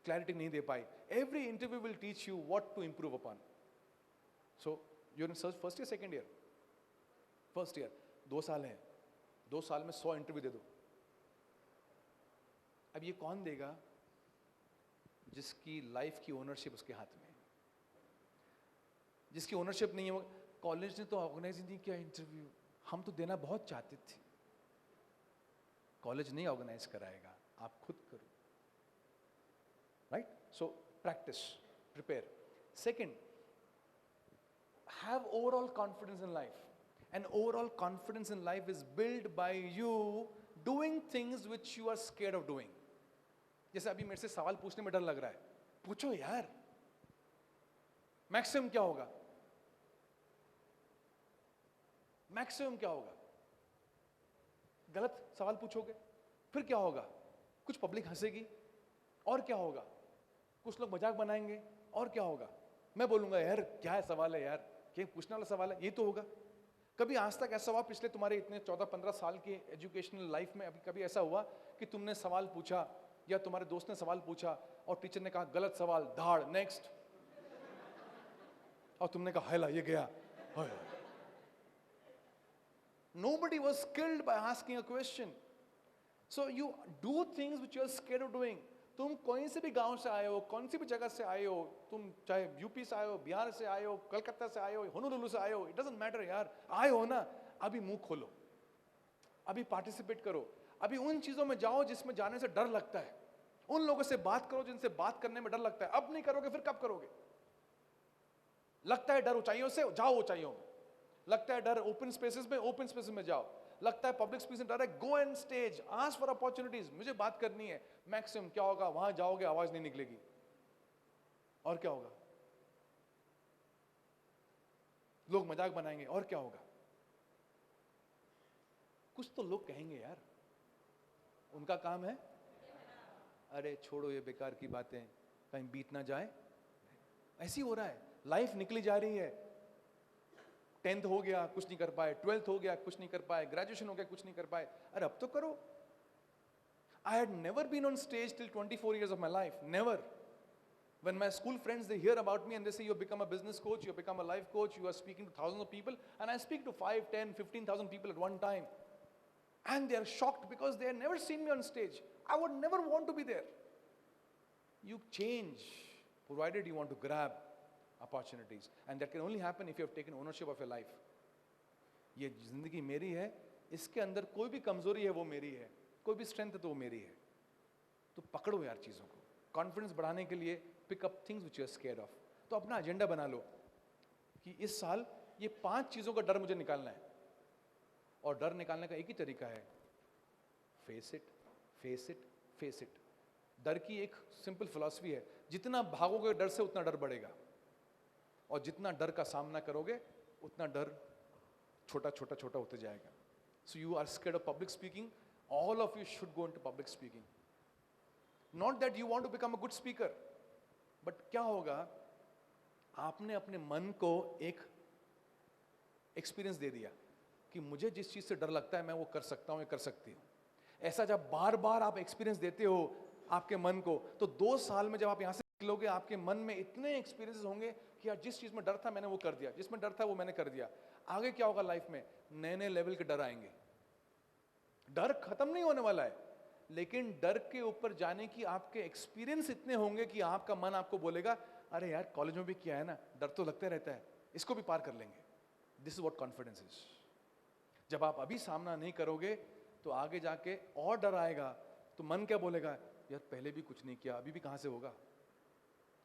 Clarity नहीं दे पाई. Every interview will teach you what to improve upon. So you're in first year, second year, first year, 2 साल है, 2 साल में 100 इंटरव्यू दे दो. अब ये कौन देगा? जिसकी लाइफ की ओनरशिप उसके हाथ में है. जिसकी ओनरशिप नहीं है, वो कॉलेज ने तो ऑर्गेनाइज नहीं किया इंटरव्यू, हम तो देना बहुत चाहते थे. कॉलेज नहीं ऑर्गेनाइज कराएगा, आप खुद करो. Right? So practice, prepare. Second, have overall confidence in life. And overall confidence in life is built by you doing things which you are scared of doing. जैसे अभी मेरे से सवाल पूछने में डर लग रहा है, पूछो यार. मैक्सिमम क्या होगा? मैक्सिमम क्या होगा? गलत सवाल पूछोगे, फिर क्या होगा? कुछ पब्लिक हंसेगी, और क्या होगा? कुछ लोग मजाक बनाएंगे, और क्या होगा? मैं बोलूंगा यार क्या है सवाल है यार, ये पूछने वाला सवाल है, ये तो होगा. कभी आज तक ऐसा हुआ पिछले तुम्हारे इतने 14-15 साल के एजुकेशनल लाइफ में, अभी कभी ऐसा हुआ कि तुमने सवाल पूछा या तुम्हारे दोस्त ने सवाल पूछा और टीचर ने कहा गलत सवाल, धाड़, नेक्स्ट, और तुमने कहा हेला ये गया? Nobody was skilled by asking a question. So you do things which you are scared of doing. तुम कोई से भी गांव से आए हो, कौन सी भी जगह से आए हो, तुम चाहे यूपी से आए हो, बिहार से आए हो, कलकत्ता से आए हो, होनोलुलु से आए हो, इट डजंट मैटर यार, आए हो ना, अभी मुंह खोलो, अभी पार्टिसिपेट करो, अभी उन चीजों में जाओ जिसमें जाने से डर लगता है, उन लोगों से बात करो जिनसे बात करने में डर लगता है. अब नहीं करोगे फिर कब करोगे? लगता है डर ऊंचाइयों से, जाओ ऊंचाइयों में. लगता है डर ओपन स्पेसेस में, ओपन स्पेसेस में जाओ. लगता है पब्लिक स्पीच में डर है, go and stage, ask for opportunities. मुझे बात करनी है. मैक्सिमम क्या होगा? वहां जाओगे आवाज नहीं निकलेगी, और क्या होगा? लोग मजाक बनाएंगे, और क्या होगा? कुछ तो लोग कहेंगे यार, उनका काम है. अरे छोड़ो ये बेकार की बातें, कहीं बीत ना जाए. ऐसी हो रहा है, लाइफ निकली जा रही है. 10th हो गया, कुछ नहीं कर पाए. 12th हो गया, कुछ नहीं कर पाए. ग्रेजुएशन हो गया, कुछ नहीं कर पाए. अरे अब तो करो. I had never been on stage till 24 years of my life. Never. When my school friends, they hear about me and they say, you have become a business coach, you have become a life coach, you are speaking to thousands of people. And I speak to 5, 10, 15,000 people at one time. And they are shocked because they have never seen me on stage. I would never want to be there. You change, provided you want to grab opportunities. And that can only happen if you have taken ownership of your life. ये जिंदगी मेरी है, इसके अंदर कोई भी कमजोरी है वो मेरी है, कोई भी स्ट्रेंथ है तो वो मेरी है. तो पकड़ो यार चीजों को. कॉन्फिडेंस बढ़ाने के लिए pick up things which you are scared of. तो अपना एजेंडा बना लो कि इस साल ये 5 चीजों का डर मुझे निकालना है. और डर निकालने का एक ही तरीका है, face it, face it, face it. डर की एक सिंपल फिलॉसफी है, जितना भागोगे डर से उतना डर बढ़ेगा, और जितना डर का सामना करोगे उतना डर छोटा छोटा छोटा होते जाएगा. So you are scared of public speaking, all of you should go into public speaking. Not that you want to become a good speaker, but क्या होगा? आपने अपने मन को एक एक्सपीरियंस दे दिया कि मुझे जिस चीज से डर लगता है मैं वो कर सकता हूं या कर सकती हूं. ऐसा जब बार बार आप एक्सपीरियंस देते हो आपके मन को, तो 2 साल में जब आप यहां से निकलोगे आपके मन में इतने एक्सपीरियंसेस होंगे कि यार जिस चीज में डर था मैंने वो कर दिया, जिसमें डर था वो मैंने कर दिया. आगे क्या होगा लाइफ में? नए नए लेवल के डर आएंगे. डर खत्म नहीं होने वाला है, लेकिन डर के ऊपर जाने की आपके एक्सपीरियंस इतने होंगे कि आपका मन आपको बोलेगा अरे यार कॉलेज में भी किया है ना, डर तो लगता रहता है, इसको भी पार कर लेंगे. This is what confidence is. जब आप अभी सामना नहीं करोगे तो आगे जाके और डर आएगा, तो मन क्या बोलेगा? यार पहले भी कुछ नहीं किया, अभी भी कहां से होगा?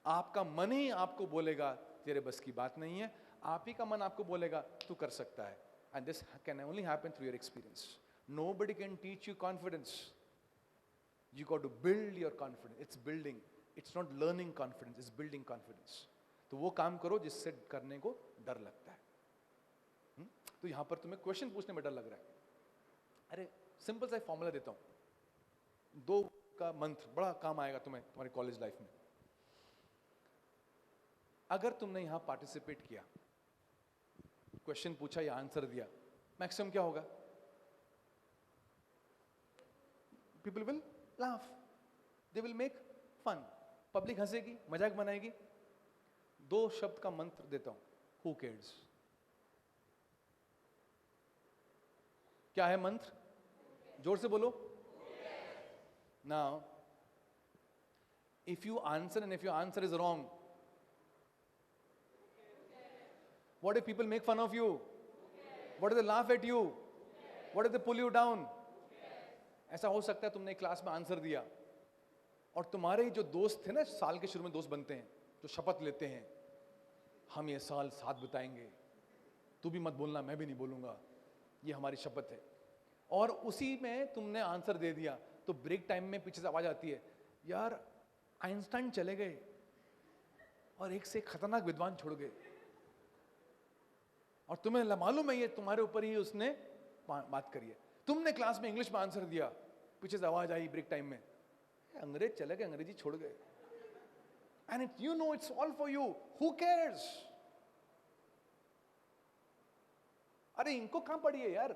आपका मन ही आपको बोलेगा तेरे बस की बात नहीं है. आप ही का मन आपको बोलेगा तू कर सकता है. And this can only happen through your experience. Nobody can teach you confidence. You got to build your confidence. It's building. It's not learning confidence. It's building confidence. तो वो काम करो जिससे करने को डर लगता है. तो यहां पर तुम्हें क्वेश्चन पूछने में डर लग रहा है. अरे सिंपल सा फॉर्मूला देता हूं, 2 का मंत्र बड़ा काम आएगा तुम्हें तुम्हारी कॉलेज लाइफ में. अगर तुमने यहां पार्टिसिपेट किया, क्वेश्चन पूछा या आंसर दिया, मैक्सिमम क्या होगा? People will laugh. They will make fun. Public हंसेगी, मजाक बनाएगी। 2 शब्द का मंत्र देता हूं, हु केयर्स। क्या है मंत्र? जोर से बोलो। Now if you answer and if your answer is wrong, what if people make fun of you? What if they laugh at you? What if they pull you down? ऐसा हो सकता है तुमने क्लास में आंसर दिया और तुम्हारे जो दोस्त थे ना, साल के शुरू में दोस्त बनते हैं, जो शपथ लेते हैं हम ये साल साथ बिताएंगे, तू भी मत बोलना, मैं भी नहीं बोलूंगा, ये हमारी शपथ है, और उसी में तुमने आंसर दे दिया, तो ब्रेक टाइम में पीछे से आवाज आती है, यार आइंस्टाइन चले गए और एक से खतरनाक विद्वान छोड़ गए, और तुम्हें मालूम है ये तुम्हारे ऊपर ही उसने बात करी है। तुमने क्लास में इंग्लिश में आंसर दिया, पीछे से आवाज आई ब्रेक टाइम में, अंग्रेज चले गए, अंग्रेजी छोड़ गए, and it you know it's all for you, who cares? अरे इनको कहां पड़ी है यार,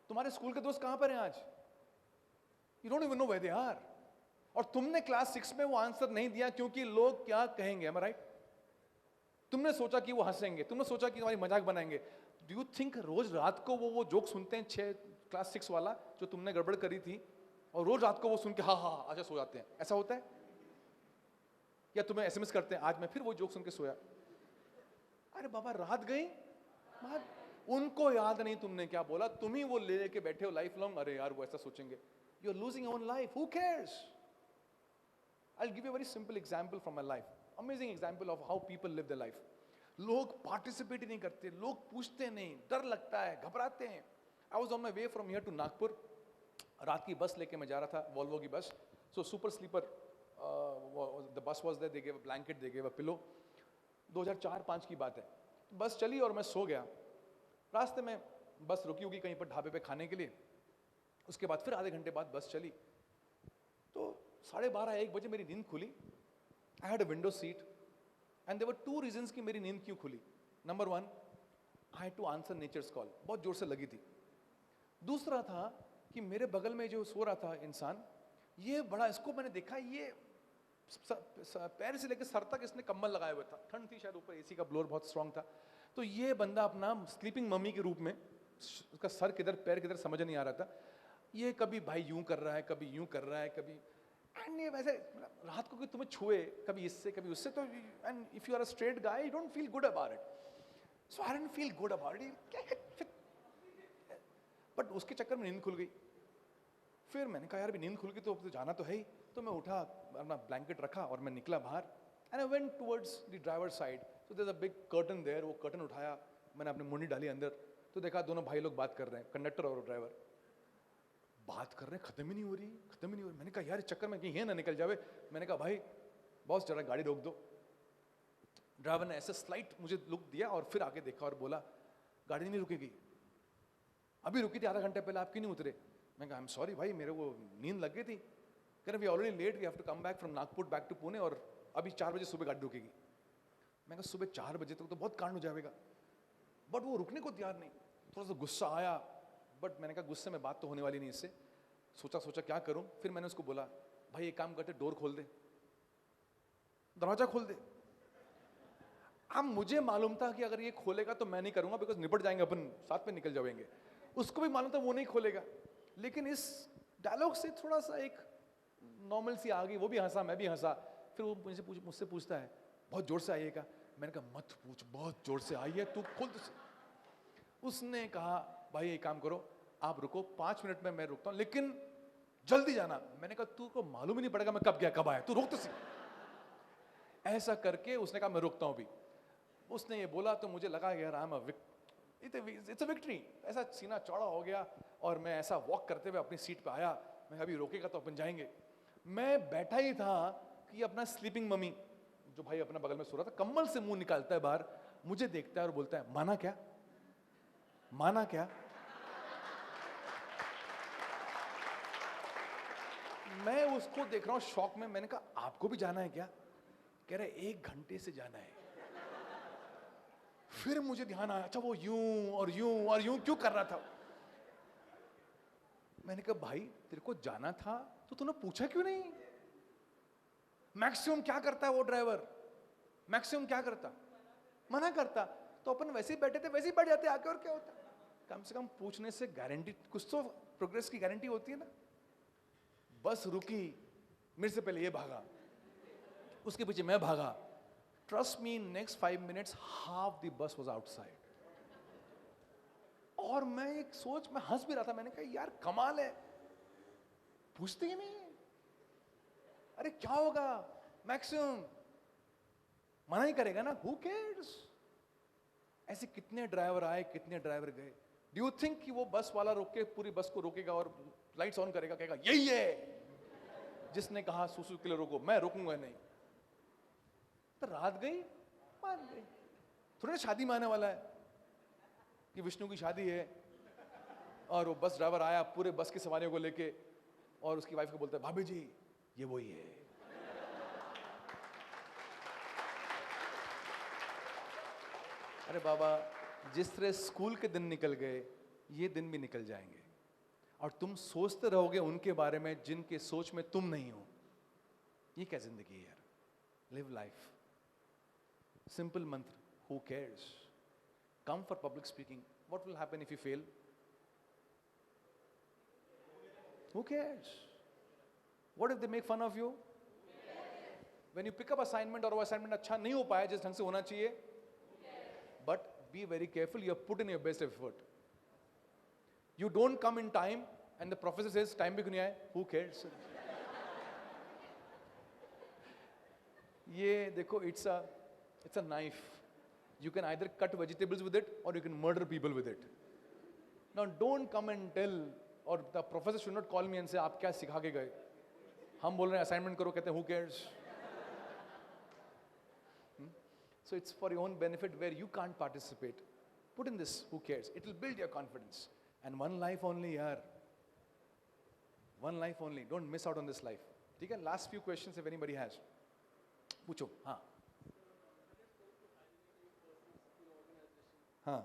तुम्हारे स्कूल के दोस्त कहां पर हैं आज? You don't even know where they are. और तुमने क्लास 6 में वो आंसर नहीं दिया क्योंकि लोग क्या कहेंगे, am I right? तुमने सोचा कि वो हंसेंगे, तुमने सोचा कि तुम्हारी मजाक बनाएंगे। डू यू थिंक रोज रात को वो जोक सुनते हैं, क्लास 6 वाला जो तुमने गड़बड़ करी थी, और रोज रात को वो सुन के हाँ हाँ अच्छा सो जाते हैं? ऐसा होता है? या तुम्हें एसएमएस करते हैं, आज मैं फिर वो जोक सुन के सोया। अरे बाबा रात गई, उनको याद नहीं तुमने क्या बोला, तुम ही वो ले लेके बैठे हो लाइफ लॉन्ग, अरे यार वो ऐसा सोचेंगे। You are losing your own life, who cares? I'll give you a very simple example from my life. Amazing example of how people live their life. लोग पार्टिसिपेट नहीं करते, लोग पूछते नहीं, डर लगता है, घबराते हैं। I was on my way from here to Nagpur. रात की बस लेके मैं जा रहा था, वॉल्वो की बस। So super sleeper, the bus was there. They gave a blanket, they gave a pillow. 2004-5 की बात है। बस चली और मैं सो गया। रास्ते में बस रुकी होगी कहीं पर ढाबे पे खाने के लिए। उसके बाद फिर आधे घंटे बाद बस चली, तो 12:30-1 बजे मेरी नींद खुली। I had a window seat and there were 2 reasons कि मेरी नींद क्यों खुली। Number 1, I had to answer nature's call, बहुत जोर से लगी थी। दूसरा था कि मेरे बगल में जो सो रहा था इंसान, ये बड़ा, इसको मैंने देखा, ये पैर से लेकर सर तक इसने कंबल लगाया हुआ था, ठंड थी शायद, ऊपर एसी का ब्लोअर बहुत स्ट्रांग था, तो ये बंदा अपना स्लीपिंग मम्मी के रूप में, उसका सर किधर पैर किधर समझ नहीं आ रहा था, ये कभी भाई यूं कर रहा है, कभी यूं कर रहा है, कभी, एंड ये वैसे रात को कि तुम्हें छुए कभी इससे कभी उससे, तो and if you are a straight guy you don't feel good about it. So I didn't feel good about it, क्या, बट उसके चक्कर में नींद खुल गई। फिर मैंने कहा यार भी नींद खुल गई तो जाना तो है ही, तो मैं उठा, अपना ब्लैंकेट रखा और मैं निकला बाहर, and I went towards the driver side. So there is a big curtain there, वो कर्टन उठाया, मैंने अपनी मुंडी डाली अंदर, तो देखा दोनों भाई लोग बात कर रहे हैं, कंडक्टर और ड्राइवर बात कर रहे हैं, खत्म ही नहीं हो रही, खत्म ही नहीं हो रही। मैंने कहा यार इस चक्कर में कहीं ये ना निकल जावे। मैंने कहा भाई बॉस जरा गाड़ी रोक दो। ड्राइवर ने ऐसे स्लाइट मुझे लुक दिया और फिर आगे देखा और बोला गाड़ी नहीं रुकेगी, अभी रुकी थी आधा घंटे पहले, आप क्यों नहीं उतरे? मैं कहा आई एम सॉरी भाई, मेरे को नींद लग गई थी। कह रहे we already late, we have to come back from Nagpur back to Pune, और अभी 4 बजे सुबह गाड़ी रुकेगी। मैं कहा सुबह 4 बजे तक तो बहुत कांड हो जाएगा, बट वो रुकने को तैयार नहीं। थोड़ा सा गुस्सा आया, बट मैंने कहा गुस्से में बात तो होने वाली नहीं इससे। सोचा क्या करूं, फिर मैंने उसको बोला भाई एक काम करते, डोर खोल दे, दरवाजा खोल दे। अब मुझे मालूम था कि अगर ये खोलेगा तो मैं नहीं करूंगा, बिकॉज निपट जाएंगे अपन, साथ में निकल जाएंगे। उसको भी मालूम था वो नहीं खोलेगा, लेकिन इस डायलॉग से थोड़ा सा एक नॉर्मल सी आ गई, वो भी हंसा, मैं भी हंसा। फिर वो मुझसे पूछता है बहुत जोर से आइएगा। मैंने कहा मत पूछ, बहुत जोर से आई है, तू खोल दे। उसने कहा भाई एक काम करो, आप रुको, 5 मिनट में मैं रुकता हूं, लेकिन जल्दी जाना। मैंने कहा तू को मालूम ही नहीं पड़ेगा मैं कब गया कब आया, तू रुक तो सी। ऐसा करके उसने कहा मैं रुकता हूं भी। उसने ये बोला तो मुझे लगा यार I am it's a victory, ऐसा सीना चौड़ा हो गया, और मैं ऐसा वॉक करते हुए अपनी सीट पे आया। मैं अभी रोकेगा तो अपन जाएंगे। मैं बैठा ही था कि अपना स्लीपिंग मम्मी जो भाई अपना बगल में सो रहा था, कम्बल से मुंह निकालता है बाहर, मुझे देखता है और बोलता है माना क्या, माना क्या? मैं उसको देख रहा हूं शॉक में। मैंने कहा आपको भी जाना है क्या? कह रहे 1 घंटे से जाना है। फिर मुझे ध्यान आया, अच्छा वो यूं और यूं और यूं क्यों कर रहा था। मैंने कहा भाई तेरे को जाना था तो तूने पूछा क्यों नहीं? मैक्सिमम क्या करता है वो ड्राइवर? मैक्सिमम क्या करता? मना करता। तो अपन वैसे ही बैठे थे, वैसे ही बैठ जाते आके, और क्या होता? कम से कम पूछने से गारंटी, कुछ तो प्रोग्रेस की गारंटी होती है ना। बस रुकी, मेरे से पहले ये भागा, उसके पीछे मैं भागा। Trust me, next 5 minutes half the bus was outside. और मैं एक सोच में हंस भी रहा था, मैंने कहा यार कमाल है, पूछते ही नहीं। अरे क्या होगा, मैक्सिमम मना ही करेगा ना, हु केयर्स। ऐसे कितने ड्राइवर आए, कितने ड्राइवर गए। डू यू थिंक कि वो बस वाला रोक के पूरी बस को रोकेगा और लाइट्स ऑन करेगा, कहेगा यही है जिसने कहा सुसु के लिए रोको, मैं रोकूंगा नहीं। तो रात गई, मान गई। थोड़ा शादी में आने वाला है कि विष्णु की शादी है, और वो बस ड्राइवर आया पूरे बस की सवारियों को लेके, और उसकी वाइफ को बोलता है भाभी जी ये वही है। अरे बाबा, जिस तरह स्कूल के दिन निकल गए, ये दिन भी निकल जाएंगे, और तुम सोचते रहोगे उनके बारे में जिनके सोच में तुम नहीं हो। ये क्या जिंदगी है यार? Live life. सिंपल मंत्र, who cares. Come for public speaking, what will happen if you fail? Who cares? What if they make fun of you? When you pick up assignment और वो assignment अच्छा नहीं हो पाया जिस ढंग से होना चाहिए, but be very careful, you have put in your best effort. You don't come in time and the professor says time भी क्यों नहीं आया? Who cares? ये देखो, it's a knife. You can either cut vegetables with it or you can murder people with it. Now don't come and tell, और the professor should not call me and से आप क्या सिखा के गए। हम बोल रहे हैं असाइनमेंट करो, कहते हैं who cares. So it's for your own benefit where you can't participate, put in this who cares, it will build your confidence. And one life only यार, one life only, don't miss out on this life. ठीक है, last few questions if anybody has, पूछो। हाँ हाँ।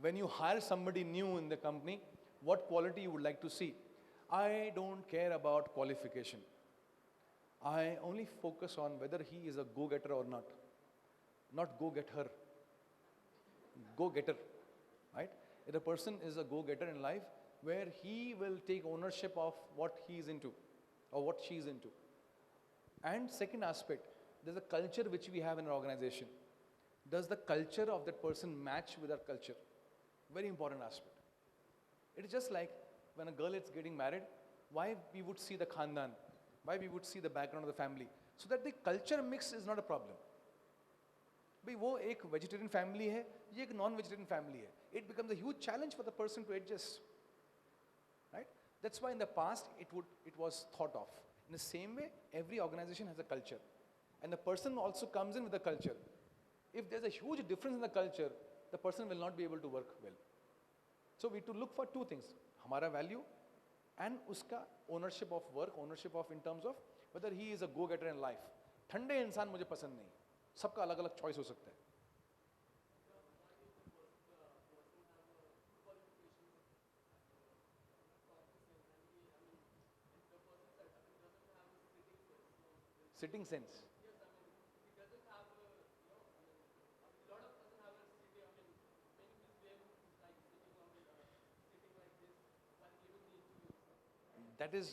When you hire somebody new in the company, what quality you would like to see? I don't care about qualification. I only focus on whether he is a go-getter or not. Not go-getter. Go-getter, right? If a person is a go-getter in life, where he will take ownership of what he is into or what she is into. And second aspect, there's a culture which we have in our organization. Does the culture of that person match with our culture? Very important aspect. It is just like when a girl is getting married, why we would see the khandan, why we would see the background of the family, so that the culture mix is not a problem. भाई वो एक vegetarian family है, ये एक non-vegetarian family है. It becomes a huge challenge for the person to adjust. Right? That's why in the past it was thought of. In the same way, every organization has a culture, and the person also comes in with the culture. If there's a huge difference in the culture, the person will not be able to work well. So we to look for two things, हमारा value and उसका ownership of work, ownership of in terms of whether he is a go-getter in life. ठंडे इंसान मुझे पसंद नहीं, सबका अलग अलग choice हो सकता है. Sitting sense. That is,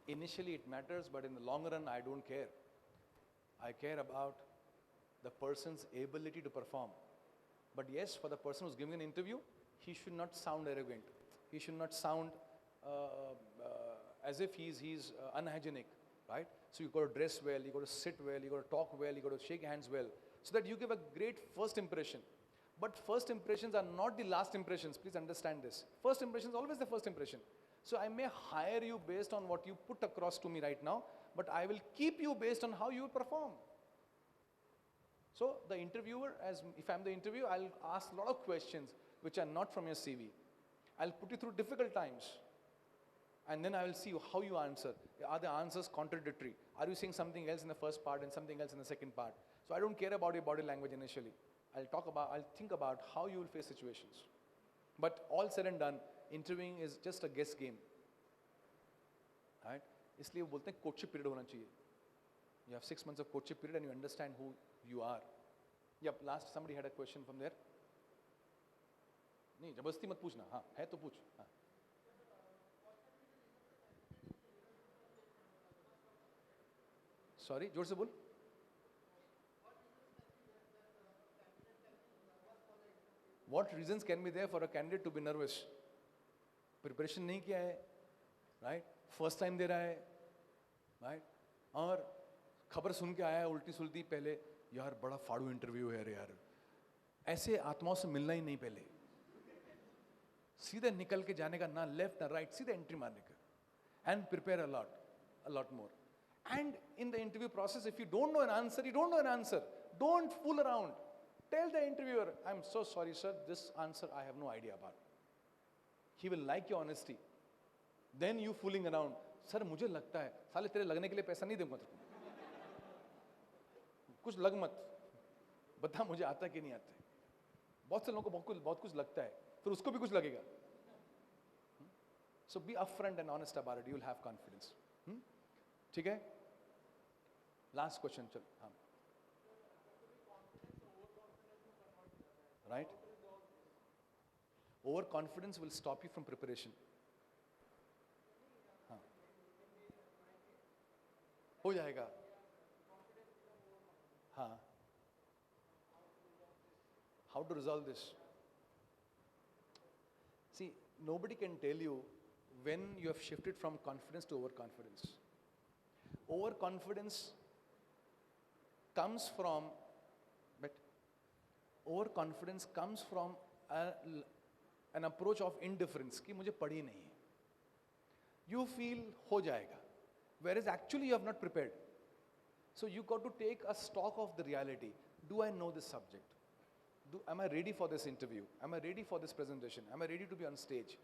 initially it matters, but in the long run, I don't care. I care about the person's ability to perform. But yes, for the person who's giving an interview, he should not sound arrogant. He should not sound as if he's unhygienic, right? So you got to dress well, you got to sit well, you got to talk well, you got to shake hands well, so that you give a great first impression. But first impressions are not the last impressions. Please understand this. First impression is always the first impression. So I may hire you based on what you put across to me right now, but I will keep you based on how you perform. So the interviewer, if I'm the interviewer, I'll ask a lot of questions which are not from your CV. I'll put you through difficult times. And then I will see how you answer. Are the answers contradictory? Are you saying something else in the first part and something else in the second part? So I don't care about your body language initially. I'll think about how you will face situations. But all said and done, interviewing is just a guess game. Right? इसलिए वो बोलते हैं courtship period होना चाहिए. You have 6 months of courtship period and you understand who you are. Yep, last somebody had a question from there. नहीं जबरदस्ती मत पूछना. हाँ है तो पूछ. हाँ. Sorry, जोर से बोल. What reasons can be there for a candidate to be nervous? Preparation नहीं किया है, right? First time दे रहा है, right? और खबर सुन के आया है उल्टी सुलटी पहले, यार बड़ा फाड़ू इंटरव्यू है रे यार. ऐसे आत्माओं से मिलना ही नहीं पहले. सीधे निकल के जाने का, ना लेफ्ट ना राइट, सीधे एंट्री मारने का. And prepare a lot more. And in the interview process, if you don't know an answer, you don't know an answer. Don't fool around. Tell the interviewer, I'm so sorry sir, this answer I have no idea about. He will like your honesty. Then you fooling around. Sir मुझे लगता है, साले तेरे लगने के लिए पैसा नहीं दूंगा तेरे को. कुछ लग मत, बता मुझे आता है कि नहीं आता है. बहुत से लोगों को बहुत कुछ लगता है, फिर उसको भी कुछ लगेगा. So be upfront and honest about it. You will have confidence. ठीक है? Last question चल. हाँ. Right? Overconfidence will stop you from preparation. हाँ. हो जाएगा. हाँ. How to resolve this? See, nobody can tell you when you have shifted from confidence to overconfidence. Overconfidence comes from, but overconfidence comes from an approach of indifference कि मुझे पढ़ी नहीं है. You feel हो जाएगा, whereas actually you have not prepared. So you got to take a stock of the reality. Do I know this subject? Am I ready for this interview? Am I ready for this presentation? Am I ready to be on stage?